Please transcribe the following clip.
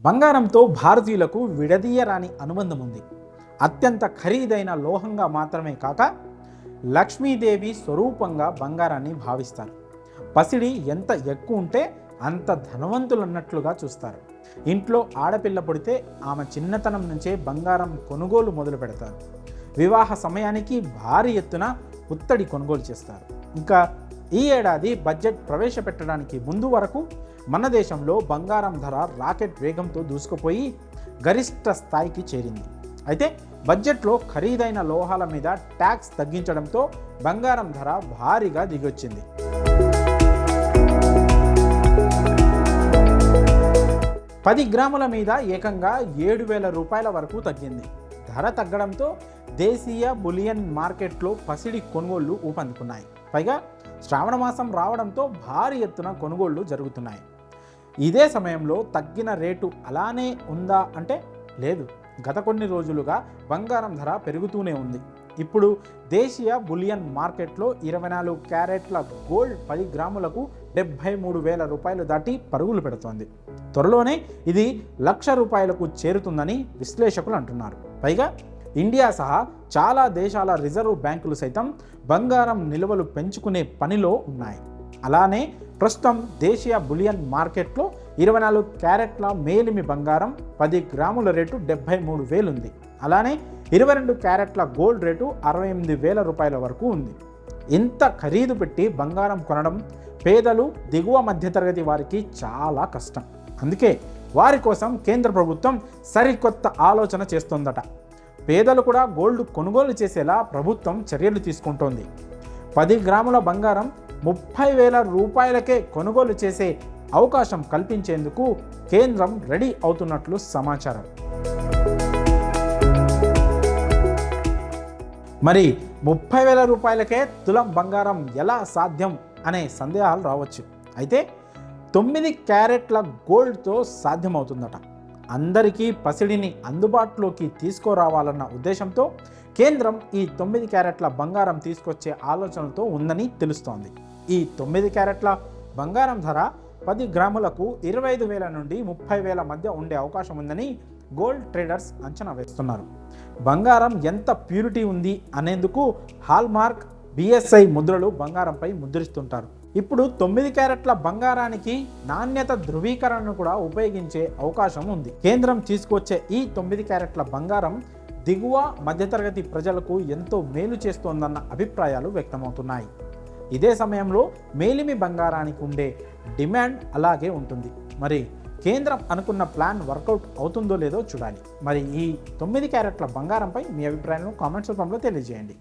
బంగారంతో భారతీయులకు విడదీయరాని అనుబంధం ఉంది. అత్యంత ఖరీదైన లోహంగా మాత్రమే కాక లక్ష్మీదేవి స్వరూపంగా బంగారాన్ని భావిస్తారు. పసిడి ఎంత ఎక్కువ ఉంటే అంత ధనవంతులన్నట్లుగా చూస్తారు. ఇంట్లో ఆడపిల్ల పుడితే ఆమె చిన్నతనం నుంచే బంగారం కొనుగోలు మొదలు పెడతారు. వివాహ సమయానికి భారీ ఎత్తున పుత్తడి కొనుగోలు చేస్తారు. ఇంకా ఈ ఏడాది బడ్జెట్ ప్రవేశపెట్టడానికి ముందు వరకు మన దేశంలో బంగారం ధర రాకెట్ వేగంతో దూసుకుపోయి గరిష్ట స్థాయికి చేరింది. అయితే బడ్జెట్లో ఖరీదైన లోహాల మీద ట్యాక్స్ తగ్గించడంతో బంగారం ధర భారీగా దిగొచ్చింది. పది గ్రాముల మీద ఏకంగా 7,000 రూపాయల వరకు తగ్గింది. ధర తగ్గడంతో దేశీయ బులియన్ మార్కెట్లో పసిడి కొనుగోళ్లు ఊపందుకున్నాయి. పైగా శ్రావణ మాసం రావడంతో భారీ ఎత్తున కొనుగోళ్లు జరుగుతున్నాయి. ఇదే సమయంలో తగ్గిన రేటు అలానే ఉందా అంటే లేదు. గత కొన్ని రోజులుగా బంగారం ధర పెరుగుతూనే ఉంది. ఇప్పుడు దేశీయ బులియన్ మార్కెట్లో 24 క్యారెట్ల గోల్డ్ 10 గ్రాములకు 73,000 రూపాయలు దాటి పరుగులు పెడుతోంది. త్వరలోనే ఇది 1,00,000 రూపాయలకు చేరుతుందని విశ్లేషకులు అంటున్నారు. పైగా ఇండియా సహా చాలా దేశాల రిజర్వ్ బ్యాంకులు సైతం బంగారం నిల్వలు పెంచుకునే పనిలో ఉన్నాయి. అలానే ప్రస్తుతం దేశీయ బులియన్ మార్కెట్లో 24 క్యారెట్ల మేలిమి బంగారం 10 గ్రాముల రేటు 73,000 ఉంది. అలానే 22 క్యారెట్ల గోల్డ్ రేటు 68,000 రూపాయల వరకు ఉంది. ఇంత ఖరీదు పెట్టి బంగారం కొనడం పేదలు, దిగువ మధ్యతరగతి వారికి చాలా కష్టం. అందుకే వారి కోసం కేంద్ర ప్రభుత్వం సరికొత్త ఆలోచన చేస్తోందట. పేదలు కూడా గోల్డ్ కొనుగోలు చేసేలా ప్రభుత్వం చర్యలు తీసుకుంటోంది. 10 గ్రాముల బంగారం 30,000 రూపాయలకే కొనుగోలు చేసే అవకాశం కల్పించేందుకు కేంద్రం రెడీ అవుతున్నట్లు సమాచారం. మరి 30,000 రూపాయలకే తులం బంగారం ఎలా సాధ్యం అనే సందేహాలు రావచ్చు. అయితే 9 క్యారెట్ల గోల్డ్తో సాధ్యమవుతుందట. అందరికీ పసిడిని అందుబాటులోకి తీసుకురావాలన్న ఉద్దేశంతో కేంద్రం ఈ 9 క్యారెట్ల బంగారం తీసుకొచ్చే ఆలోచనలతో ఉందని తెలుస్తోంది. ఈ 9 క్యారెట్ల బంగారం ధర 10 గ్రాములకు 25,000 నుండి 30,000 మధ్య ఉండే అవకాశం ఉందని గోల్డ్ ట్రేడర్స్ అంచనా వేస్తున్నారు. బంగారం ఎంత ప్యూరిటీ ఉంది అనేందుకు హాల్మార్క్, BSI ముద్రలు బంగారంపై ముద్రిస్తుంటారు. ఇప్పుడు 9 క్యారెట్ల బంగారానికి నాణ్యత ధృవీకరణను కూడా ఉపయోగించే అవకాశం ఉంది. కేంద్రం తీసుకొచ్చే ఈ 9 క్యారెట్ల బంగారం దిగువ మధ్యతరగతి ప్రజలకు ఎంతో మేలు చేస్తోందన్న అభిప్రాయాలు వ్యక్తమవుతున్నాయి. ఇదే సమయంలో మేలిమి బంగారానికి ఉండే డిమాండ్ అలాగే ఉంటుంది. మరి కేంద్రం అనుకున్న ప్లాన్ వర్కౌట్ అవుతుందో లేదో చూడాలి. మరి ఈ 9 క్యారెట్ల బంగారంపై మీ అభిప్రాయాలను కామెంట్స్ రూపంలో తెలియజేయండి.